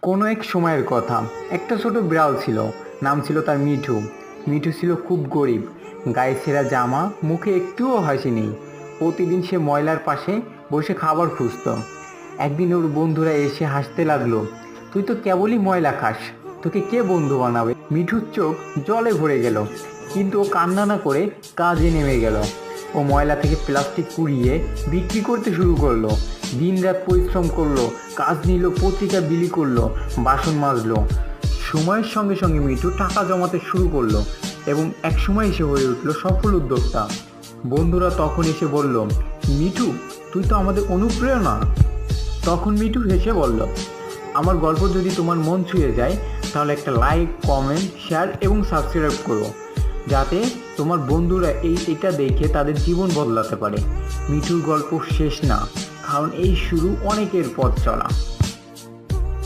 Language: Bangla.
কোনো এক সময়ের কথা, একটা ছোট বিড়াল ছিল। নাম ছিল তার মিঠু। মিঠু ছিল খুব গরিব, গায়ে ছেঁড়া জামা, মুখে একটুও হাসি নেই। প্রতিদিন সে ময়লার পাশে বসে খাবার খুঁজত। একদিন ওর বন্ধুরা এসে হাসতে লাগলো, তুই তো কেবলই ময়লা খাস, তোকে কে বন্ধু বানাবে? মিঠুর চোখ জলে ভরে গেল, কিন্তু ও কান্না না করে কাজে নেমে গেল। ও ময়লা থেকে প্লাস্টিক কুড়িয়ে বিক্রি করতে শুরু করলো। দিনরাত পরিশ্রম করলো, কাজ নিল, পত্রিকা বিলি করলো, বাসন মাজলো। সময়ের সঙ্গে সঙ্গে মিঠু টাকা জমাতে শুরু করলো এবং একসময় এসে হয়ে উঠলো সফল উদ্যোক্তা। বন্ধুরা তখন এসে বলল, মিঠু, তুই তো আমাদের অনুপ্রেরণা। তখন মিঠু হেসে বলল, আমার গল্প যদি তোমার মন ছুঁয়ে যায় তাহলে একটা লাইক, কমেন্ট, শেয়ার এবং সাবস্ক্রাইব করো, যাতে তোমার বন্ধুরা এটা দেখে তাদের জীবন বদলাতে পারে। মিঠুর গল্প শেষ না, কারণ এই শুরু অনেকের পথ চলা।